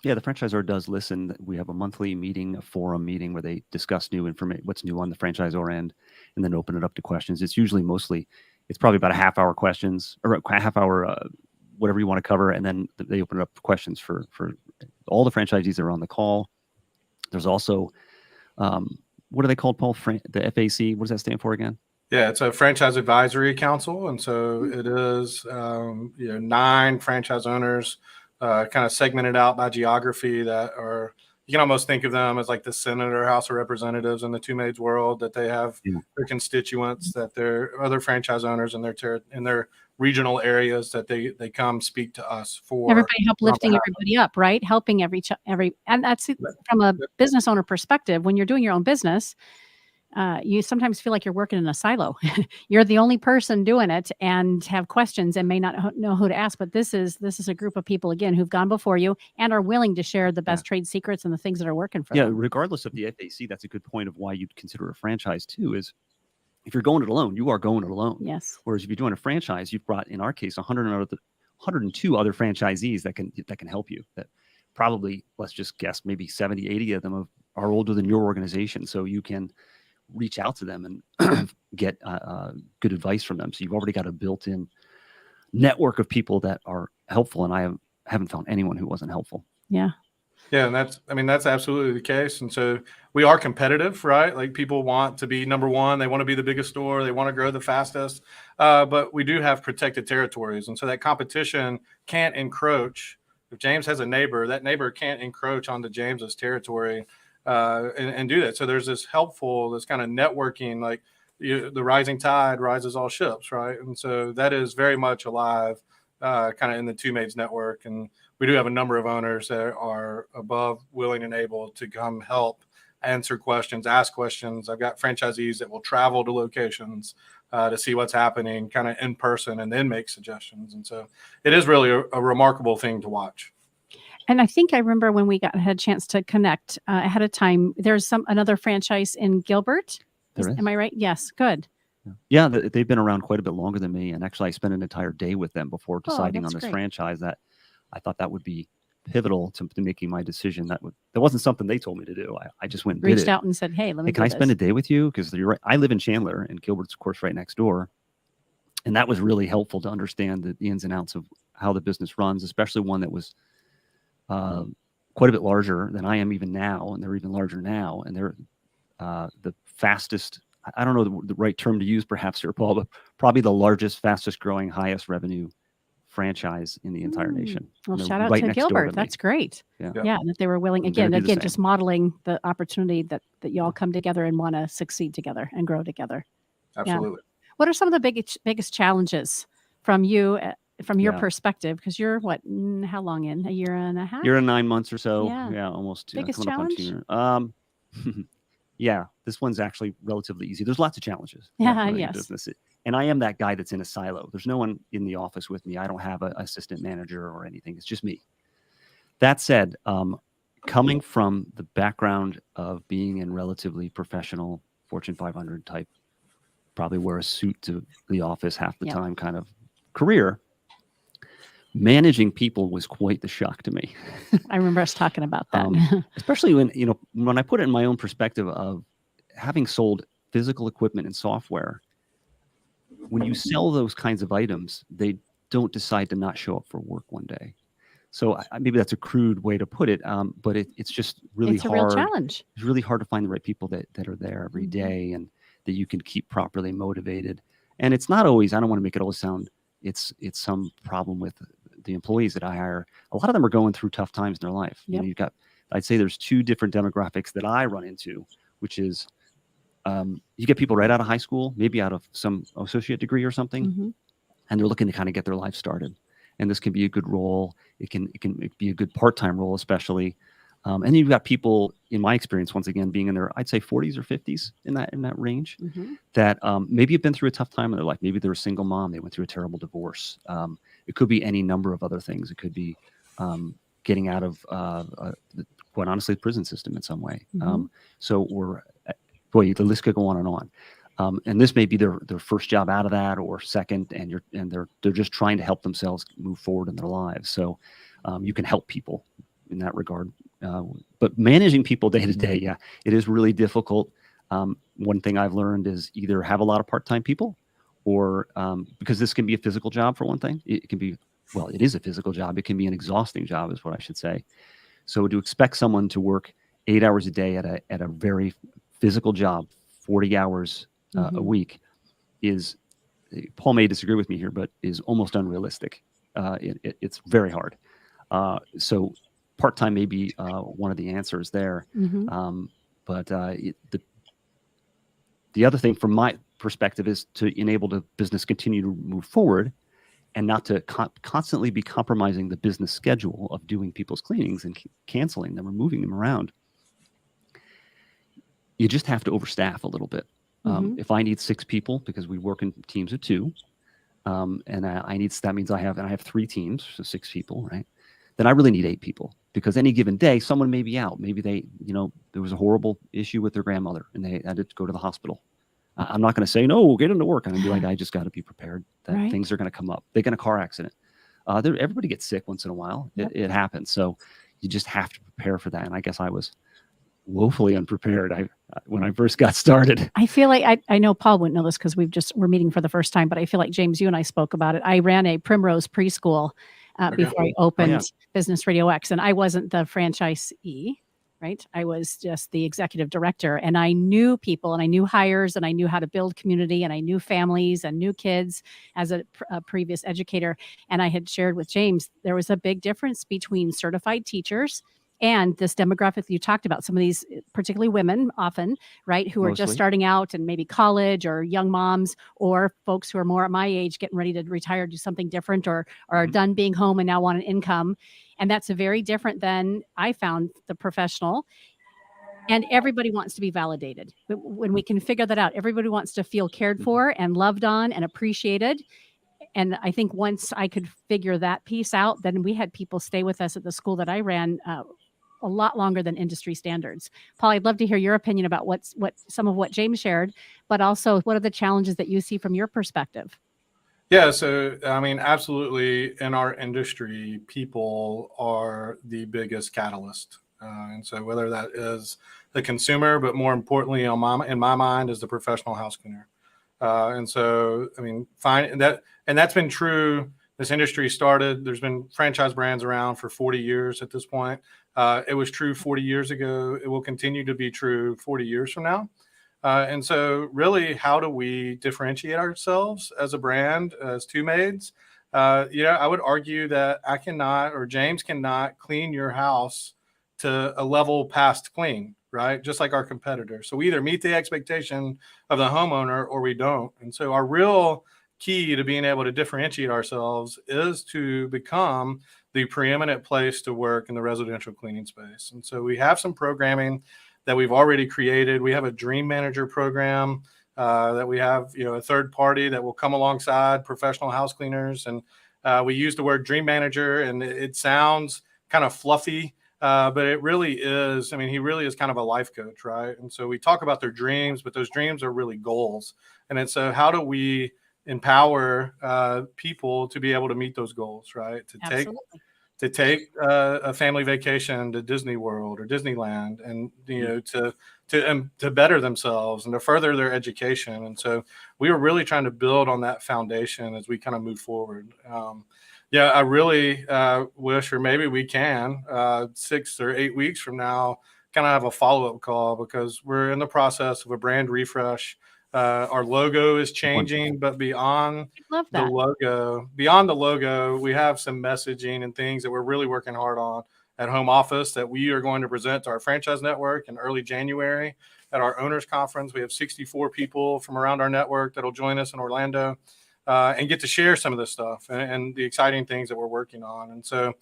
Yeah, the franchisor does listen. We have a monthly meeting, a forum meeting where they discuss new information, what's new on the franchisor end, and then open it up to questions. It's usually it's probably about a half hour questions or a half hour, whatever you want to cover. And then they open it up for questions for all the franchisees that are on the call. There's also, what are they called, Paul? The FAC, what does that stand for again? Yeah, it's a franchise advisory council. And so it is, 9 franchise owners, kind of segmented out by geography that are, you can almost think of them as like the Senate or House of Representatives in the two maids world, that they have their constituents, that they're other franchise owners in their regional areas, that they come speak to us for. Everybody help lifting everybody up, right? Helping every, and that's from a business owner perspective. When you're doing your own business, you sometimes feel like you're working in a silo. You're the only person doing it and have questions and may not know who to ask. But this is a group of people, again, who've gone before you and are willing to share the best trade secrets and the things that are working for them. Yeah, regardless of the FAC, that's a good point of why you'd consider a franchise too, is if you're going it alone, you are going it alone. Yes. Whereas if you're doing a franchise, you've brought, in our case, 102 other franchisees that can help you. That probably, let's just guess, maybe 70, 80 of them are older than your organization. So you can reach out to them and get good advice from them. So you've already got a built-in network of people that are helpful. And I haven't found anyone who wasn't helpful. Yeah. Yeah. And that's absolutely the case. And so we are competitive, right? Like, people want to be number one. They want to be the biggest store. They want to grow the fastest. But we do have protected territories. And so that competition can't encroach. If James has a neighbor, that neighbor can't encroach onto James's territory and do that. So there's this kind of networking, like the rising tide rises all ships, right? And so that is very much alive, kind of in the Two Maids network. And we do have a number of owners that are above, willing, and able to come help answer questions, ask questions. I've got franchisees that will travel to locations to see what's happening kind of in person and then make suggestions. And so it is really a remarkable thing to watch. And I think I remember when we had a chance to connect ahead of time, there's another franchise in Gilbert. Am I right? Yes. Good. Yeah, they've been around quite a bit longer than me. And actually, I spent an entire day with them before deciding on this franchise. That I thought that would be pivotal to making my decision. That wasn't something they told me to do. I just went and reached out and said, "Hey, can I spend a day with you?" Because you're right. I live in Chandler, and Gilbert's, of course, right next door. And that was really helpful to understand the ins and outs of how the business runs, especially one that was quite a bit larger than I am even now, and they're even larger now, and they're the fastest. I don't know the right term to use, perhaps here, Paul, but probably the largest, fastest growing, highest revenue franchise in the entire nation. Well, shout out to Gilbert. That's great. Yeah, that they were willing again, just modeling the opportunity that y'all come together and want to succeed together and grow together. Absolutely. Yeah. What are some of the biggest challenges from you? From your perspective, because you're how long in? A year and a half? Year and 9 months or so. Yeah, almost. Biggest challenge? Yeah, this one's actually relatively easy. There's lots of challenges. Yes. Business. And I am that guy that's in a silo. There's no one in the office with me. I don't have an assistant manager or anything. It's just me. That said, coming from the background of being in relatively professional Fortune 500 type, probably wear a suit to the office half the time kind of career, managing people was quite the shock to me. I remember us talking about that. Especially when I put it in my own perspective of having sold physical equipment and software, when you sell those kinds of items, they don't decide to not show up for work one day. So maybe that's a crude way to put it, but it's just really hard. It's a real challenge. It's really hard to find the right people that are there every day and that you can keep properly motivated. And it's not always, I don't want to make it always sound it's some problem with the employees that I hire. A lot of them are going through tough times in their life. You've got, I'd say there's 2 different demographics that I run into, which is you get people right out of high school, maybe out of some associate degree or something, and they're looking to kind of get their life started. And this can be a good role. It can be a good part-time role, especially. And you've got people, in my experience, once again, being in their, I'd say 40s or 50s in that range, that maybe have been through a tough time in their life. Maybe they're a single mom. They went through a terrible divorce. It could be any number of other things. It could be getting out of, quite honestly, the prison system in some way. So the list could go on and on. And this may be their first job out of that or second, and they're just trying to help themselves move forward in their lives. So you can help people in that regard. But managing people day to day, yeah, it is really difficult. One thing I've learned is either have a lot of part-time people, or because this can be a physical job for one thing. It can be, well, it is a physical job. It can be an exhausting job, is what I should say. So to expect someone to work 8 hours a day at a very physical job, 40 hours a week, is, Paul may disagree with me here, but is almost unrealistic. It's very hard. So part-time may be one of the answers there. But the other thing from my perspective is to enable the business continue to move forward and not to constantly be compromising the business schedule of doing people's cleanings and canceling them or moving them around. You just have to overstaff a little bit. If I need 6 people, because we work in teams of 2, and that means I have 3 teams, so 6 people, right? Then I really need 8 people, because any given day, someone may be out. Maybe there was a horrible issue with their grandmother and they had to go to the hospital. I'm not going to say, no, get into work. I'm going to be like, I just got to be prepared that things are going to come up. They get in a car accident. Everybody gets sick once in a while. It happens. So you just have to prepare for that. And I guess I was woefully unprepared when I first got started. I feel like I know Paul wouldn't know this because we're meeting for the first time, but I feel like, James, you and I spoke about it. I ran a Primrose preschool before I opened Business Radio X, and I wasn't the franchisee, right? I was just the executive director, and I knew people, and I knew hires, and I knew how to build community, and I knew families and knew kids as a previous educator. And I had shared with James, there was a big difference between certified teachers and this demographic you talked about, some of these, particularly women often, right, who are just starting out and maybe college, or young moms, or folks who are more at my age getting ready to retire, do something different, or are done being home and now want an income. And that's very different than I found the professional. And everybody wants to be validated. But when we can figure that out, everybody wants to feel cared for and loved on and appreciated. And I think once I could figure that piece out, then we had people stay with us at the school that I ran a lot longer than industry standards. Paul, I'd love to hear your opinion about some of what James shared, but also what are the challenges that you see from your perspective? Yeah, so I mean, absolutely, in our industry, people are the biggest catalyst. And so whether that is the consumer, but more importantly, in my mind, is the professional house cleaner. And so, I mean, that's been true. This industry started, there's been franchise brands around for 40 years at this point. It was true 40 years ago. It will continue to be true 40 years from now. And so really, how do we differentiate ourselves as a brand, as Two Maids? I would argue that I cannot, or James cannot, clean your house to a level past clean, right? Just like our competitors. So we either meet the expectation of the homeowner or we don't. And so our real key to being able to differentiate ourselves is to become the preeminent place to work in the residential cleaning space. And so we have some programming that we've already created. We have a Dream Manager program that we have, a third party that will come alongside professional house cleaners. And we use the word Dream Manager, and it sounds kind of fluffy, but it really is. I mean, he really is kind of a life coach, right? And so we talk about their dreams, but those dreams are really goals. And so how do we empower people to be able to meet those goals, right? To take a family vacation to Disney World or Disneyland, and to better themselves and to further their education. And so we were really trying to build on that foundation as we kind of move forward. I really wish, or maybe we can 6 or 8 weeks from now, kind of have a follow-up call, because we're in the process of a brand refresh. Our logo is changing, but beyond the logo, we have some messaging and things that we're really working hard on at home office that we are going to present to our franchise network in early January at our owners conference. We have 64 people from around our network that'll join us in Orlando and get to share some of this stuff and the exciting things that we're working on. And so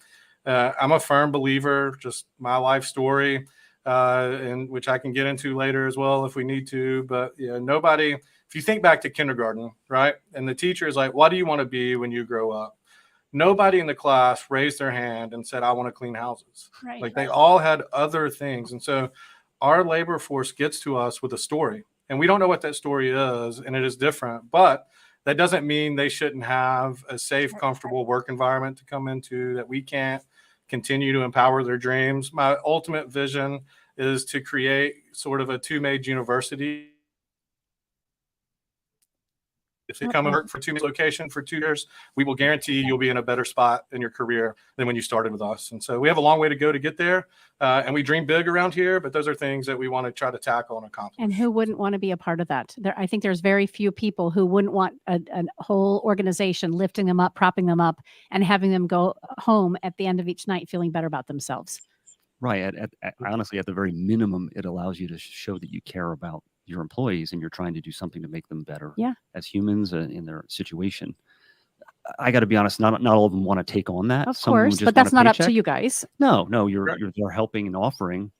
I'm a firm believer, just my life story, and which I can get into later as well if we need to. But nobody, if you think back to kindergarten, right? And the teacher is like, what do you want to be when you grow up? Nobody in the class raised their hand and said, I want to clean houses. Right. Like they all had other things. And so our labor force gets to us with a story. And we don't know what that story is, and it is different, but that doesn't mean they shouldn't have a safe, comfortable work environment to come into, that we can't continue to empower their dreams. My ultimate vision is to create sort of a two-made university. If you come and work for Two Maids location for 2 years, we will guarantee you'll be in a better spot in your career than when you started with us. And so we have a long way to go to get there. And we dream big around here, but those are things that we want to try to tackle and accomplish. And who wouldn't want to be a part of that? I think there's very few people who wouldn't want a whole organization lifting them up, propping them up, and having them go home at the end of each night feeling better about themselves. Right. Honestly, at the very minimum, it allows you to show that you care about your employees and you're trying to do something to make them better as humans in their situation. I got to be honest, not all of them want to take on that. Of course, but that's not up to you guys. No, you're helping and offering.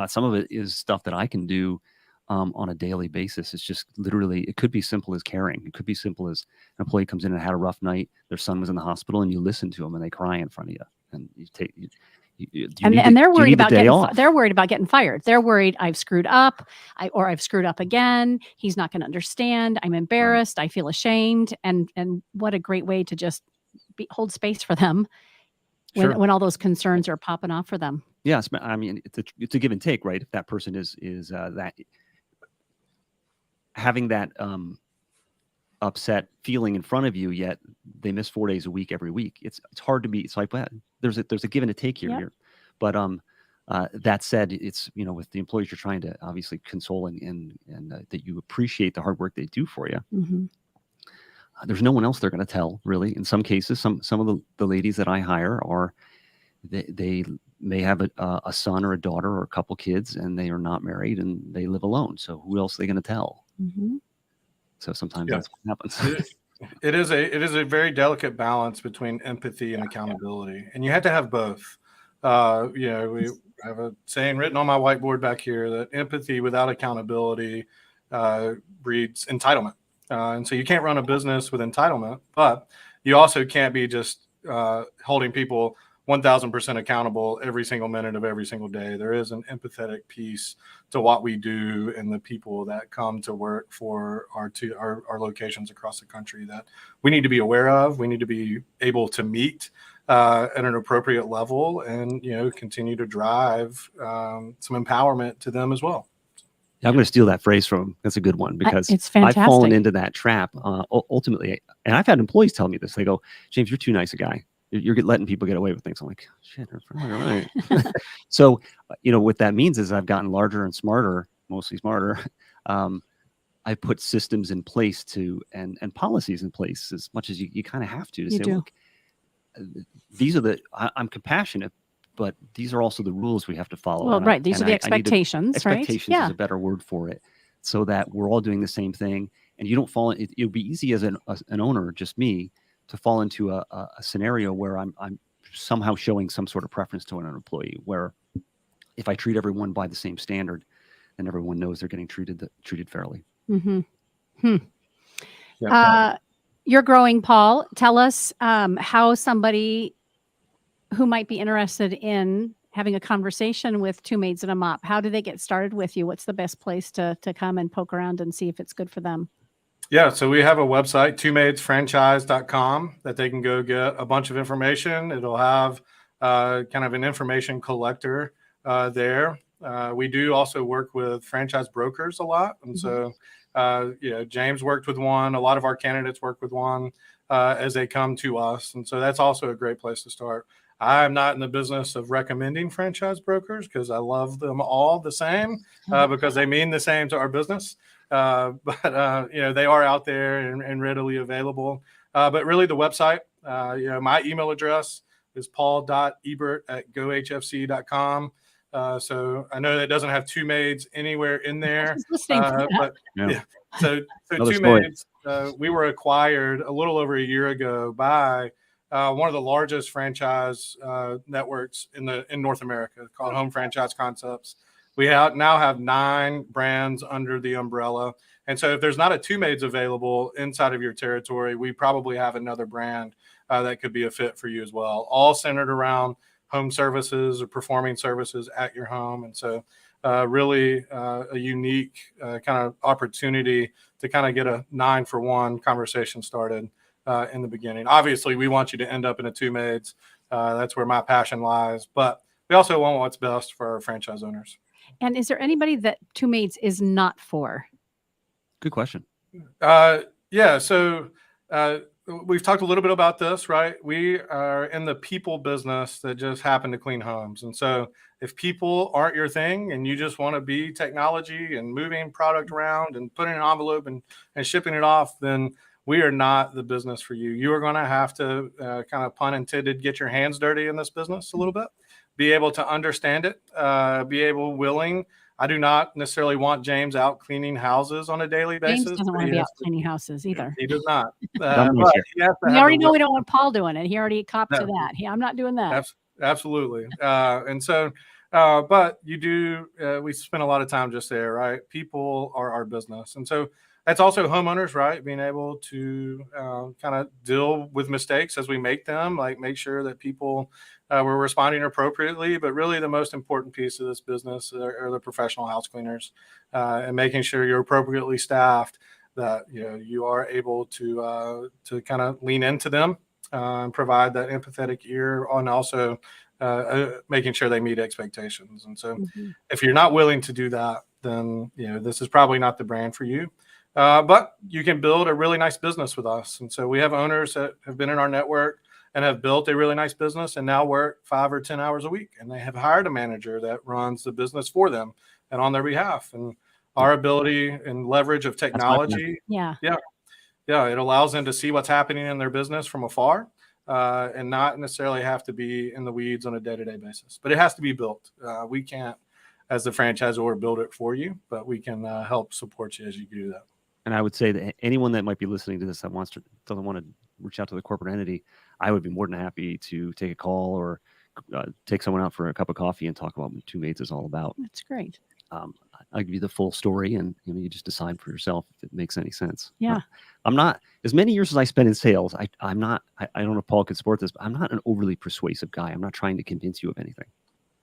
Some of it is stuff that I can do on a daily basis. It's just literally, it could be simple as caring. It could be simple as an employee comes in and had a rough night. Their son was in the hospital, and you listen to them, and they cry in front of you, and you take. And they're worried about getting fired. They're worried I've screwed up, I've screwed up again. He's not going to understand. I'm embarrassed. Right. I feel ashamed. And what a great way to just hold space for them when all those concerns are popping off for them. Yes, I mean it's a give and take, right? If that person is that having that upset feeling in front of you, yet they miss 4 days a week every week. It's hard to be. It's like there's a give and a take here. But that said, it's with the employees you're trying to obviously console and that you appreciate the hard work they do for you. Mm-hmm. There's no one else they're going to tell, really. In some cases, some of the ladies that I hire are they may have a son or a daughter or a couple kids, and they are not married and they live alone. So who else are they going to tell? Mm-hmm. So sometimes that's what happens. It is a very delicate balance between empathy and accountability, and you have to have both. We have a saying written on my whiteboard back here that empathy without accountability breeds entitlement. And so you can't run a business with entitlement, but you also can't be just holding people 1,000% accountable every single minute of every single day. There is an empathetic piece to what we do and the people that come to work for our locations across the country that we need to be aware of. We need to be able to meet at an appropriate level and continue to drive some empowerment to them as well. I'm going to steal that phrase from him. That's a good one because it's fantastic. I've fallen into that trap ultimately. And I've had employees tell me this. They go, James, you're too nice a guy. You're letting people get away with things. I'm like, shit, they're probably right. So, what that means is I've gotten larger and smarter, mostly smarter. I put systems in place and policies in place as much as you kind of have to say, look, these are I'm compassionate, but these are also the rules we have to follow. Well, right. These are the expectations, right? Expectations is a better word for it, so that we're all doing the same thing. And you don't fall in. It'll be easy as an owner, just me, to fall into a scenario where I'm somehow showing some sort of preference to an employee, where if I treat everyone by the same standard, then everyone knows they're getting treated fairly. Mm-hmm. You're growing, Paul. Tell us how somebody who might be interested in having a conversation with Two Maids and a Mop, how do they get started with you? What's the best place to come and poke around and see if it's good for them? Yeah, so we have a website, twomaidsfranchise.com, that they can go get a bunch of information. It'll have kind of an information collector there. We do also work with franchise brokers a lot. And so, James worked with one. A lot of our candidates work with one as they come to us. And so that's also a great place to start. I'm not in the business of recommending franchise brokers because I love them all the same because they mean the same to our business. But they are out there and readily available. But really the website, my email address is paul.ebert@gohfc.com. So I know that doesn't have Two Maids anywhere in there. So Two Maids, we were acquired a little over a year ago by one of the largest franchise networks in North America called Home Franchise Concepts. We now have 9 brands under the umbrella. And so if there's not a Two Maids available inside of your territory, we probably have another brand that could be a fit for you as well, all centered around home services or performing services at your home. And so really a unique kind of opportunity to kind of get a 9-for-1 conversation started in the beginning. Obviously, we want you to end up in a Two Maids. That's where my passion lies. But we also want what's best for our franchise owners. And is there anybody that Two Maids is not for? Good question. Yeah. So we've talked a little bit about this, right? We are in the people business that just happen to clean homes. And so if people aren't your thing and you just want to be technology and moving product around and putting an envelope and shipping it off, then we are not the business for you. You are going to have to kind of pun intended, get your hands dirty in this business a little bit, be able to understand it, willing. I do not necessarily want James out cleaning houses on a daily basis. James doesn't want to be out cleaning houses either. He does not. I'm with you. We already know we don't want Paul doing it. He already copped to that. I'm not doing that. Absolutely. And so, but you do, we spend a lot of time just there, right? People are our business. And so that's also homeowners, right? Being able to kind of deal with mistakes as we make them, like make sure that people were responding appropriately. But really the most important piece of this business are the professional house cleaners and making sure you're appropriately staffed, that you are able to kind of lean into them and provide that empathetic ear, and also making sure they meet expectations. And so if you're not willing to do that, then this is probably not the brand for you. But you can build a really nice business with us. And so we have owners that have been in our network and have built a really nice business and now work 5 or 10 hours a week. And they have hired a manager that runs the business for them and on their behalf. And our ability and leverage of technology. It allows them to see what's happening in their business from afar and not necessarily have to be in the weeds on a day-to-day basis. But it has to be built. We can't, as the franchisor, build it for you, but we can help support you as you do that. And I would say that anyone that might be listening to this that doesn't want to reach out to the corporate entity, I would be more than happy to take a call or take someone out for a cup of coffee and talk about what Two Maids is all about. That's great. I'll give you the full story, and you just decide for yourself if it makes any sense. Yeah. I'm not, as many years as I spent in sales, I don't know if Paul could support this, but I'm not an overly persuasive guy. I'm not trying to convince you of anything.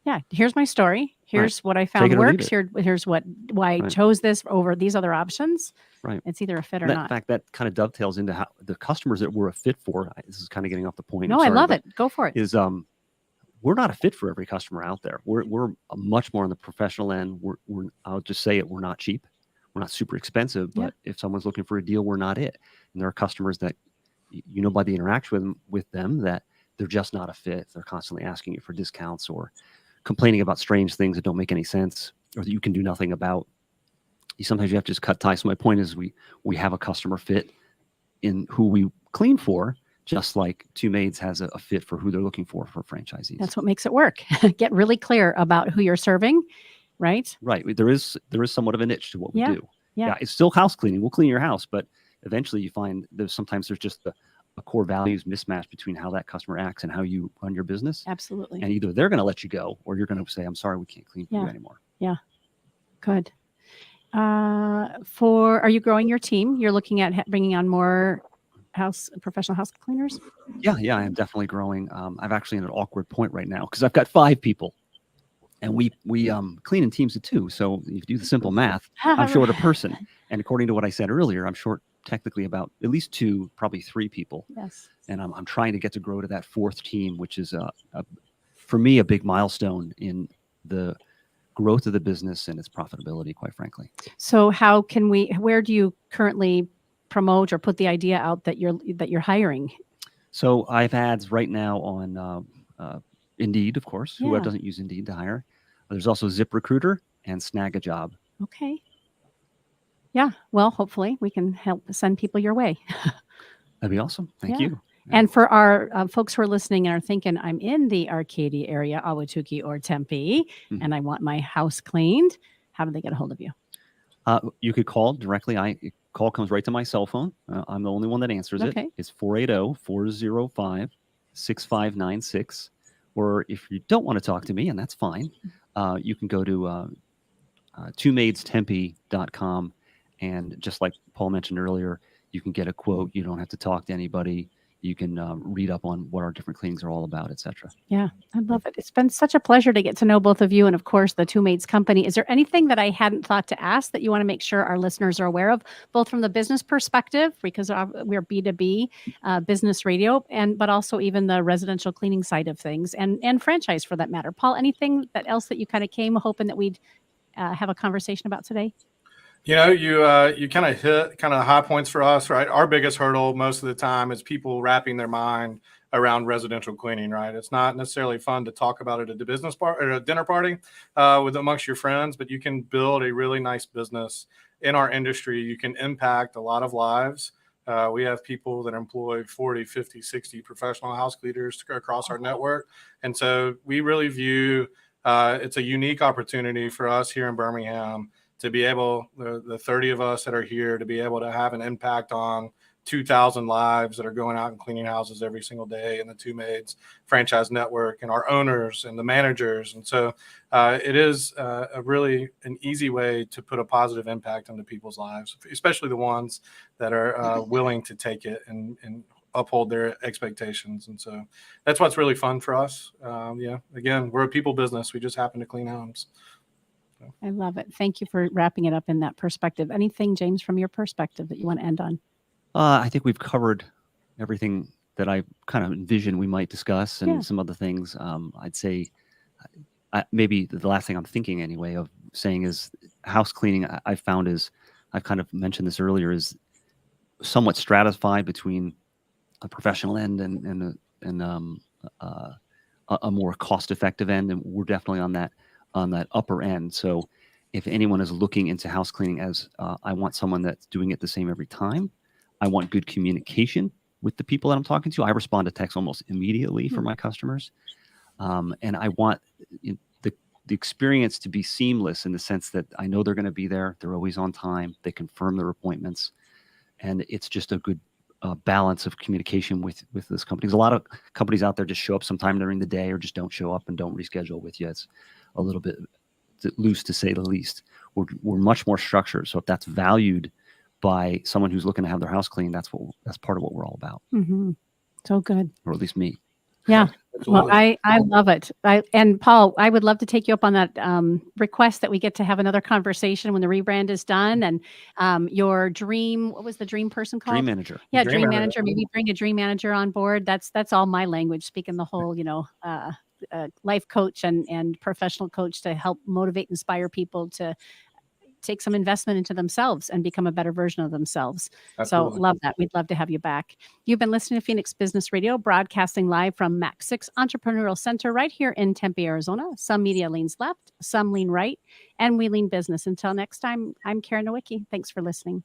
Yeah. Here's my story. Here's what I found works. Here's why I chose this over these other options. Right. It's either a fit or not. In fact, that kind of dovetails into how the customers that we're a fit for. This is kind of getting off the point. No, I love it. Go for it. Is we're not a fit for every customer out there. We're much more on the professional end. We're I'll just say it. We're not cheap. We're not super expensive. But if someone's looking for a deal, we're not it. And there are customers that by the interaction with them that they're just not a fit. They're constantly asking you for discounts or complaining about strange things that don't make any sense or that you can do nothing about. Sometimes you have to just cut ties. So my point is we have a customer fit in who we clean for, just like Two Maids has a fit for who they're looking for franchisees. That's what makes it work. Get really clear about who you're serving, right? Right. There is somewhat of a niche to what we do. Yeah. It's still house cleaning. We'll clean your house, but eventually you find there's just a core values mismatch between how that customer acts and how you run your business. Absolutely. And either they're going to let you go or you're going to say, I'm sorry, we can't clean for you anymore. Yeah. Good. Are you growing your team? You're looking at bringing on more professional house cleaners? Yeah, I am definitely growing. I'm actually in an awkward point right now because I've got 5 people and we clean in teams of 2. So if you do the simple math, I'm short a person. And according to what I said earlier, I'm short technically about at least 2, probably 3 people. Yes. And I'm trying to get to grow to that 4th team, which is for me a big milestone in the growth of the business and its profitability, quite frankly. So where do you currently promote or put the idea out that you're hiring? So I have ads right now on Indeed, of course. Yeah. Who doesn't use Indeed to hire? There's also ZipRecruiter and Snag a Job. Okay. Yeah. Well, hopefully we can help send people your way. That'd be awesome. Thank you. And for our folks who are listening and are thinking, I'm in the Arcadia area, Ahwatukee or Tempe, and I want my house cleaned, how do they get a hold of you? You could call directly. Call comes right to my cell phone. I'm the only one that answers it. It's 480-405-6596. Or if you don't want to talk to me, and that's fine, you can go to twomaidestempe.com. And just like Paul mentioned earlier, you can get a quote. You don't have to talk to anybody. you can read up on what our different cleanings are all about, etc. Yeah, I love it. It's been such a pleasure to get to know both of you, and of course, the Two Maids Company. Is there anything that I hadn't thought to ask that you want to make sure our listeners are aware of, both from the business perspective, because we're B2B business radio, but also even the residential cleaning side of things, and franchise for that matter. Paul, anything else that you kind of came hoping that we'd have a conversation about today? You know, you kind of hit kind of high points for us, right? Our biggest hurdle most of the time is people wrapping their mind around residential cleaning, right? It's not necessarily fun to talk about it at a business or a dinner party with amongst your friends, but you can build a really nice business in our industry. You can impact a lot of lives. We have people that employ 40, 50, 60 professional house cleaners across our network. And so we really view it's a unique opportunity for us here in Birmingham to be able, the 30 of us that are here, to be able to have an impact on 2,000 lives that are going out and cleaning houses every single day in the Two Maids franchise network, and our owners and the managers. And so it is a really an easy way to put a positive impact into people's lives, especially the ones that are willing to take it and uphold their expectations. And so that's what's really fun for us. Again, we're a people business. We just happen to clean homes. I love it. Thank you for wrapping it up in that perspective. Anything, James, from your perspective that you want to end on? I think we've covered everything that I kind of envisioned we might discuss, and some other things. I'd say maybe the last thing I'm thinking anyway of saying is house cleaning. I found is, I've kind of mentioned this earlier, is somewhat stratified between a professional end and a more cost-effective end, and we're definitely on that upper end. So if anyone is looking into house cleaning as I want someone that's doing it the same every time, I want good communication with the people that I'm talking to. I respond to text almost immediately for my customers, and I want the experience to be seamless in the sense that I know they're going to be there, they're always on time, they confirm their appointments, and it's just a good balance of communication with this company. There's a lot of companies out there just show up sometime during the day or just don't show up and don't reschedule with you. It's a little bit loose, to say the least. We're much more structured. So if that's valued by someone who's looking to have their house clean, that's part of what we're all about. Mm-hmm. So good. Or at least me. Yeah. Well, I love it. And Paul, I would love to take you up on that request that we get to have another conversation when the rebrand is done. And your dream, what was the dream person called? Dream manager. Yeah, dream manager. Maybe bring a dream manager on board. That's all my language, speaking the whole, life coach and professional coach to help motivate, inspire people to take some investment into themselves and become a better version of themselves. Absolutely. So love that. We'd love to have you back. You've been listening to Phoenix Business Radio, broadcasting live from Mac 6 Entrepreneurial Center right here in Tempe, Arizona. Some media leans left, some lean right, and we lean business. Until next time, I'm Karen Nowicki. Thanks for listening.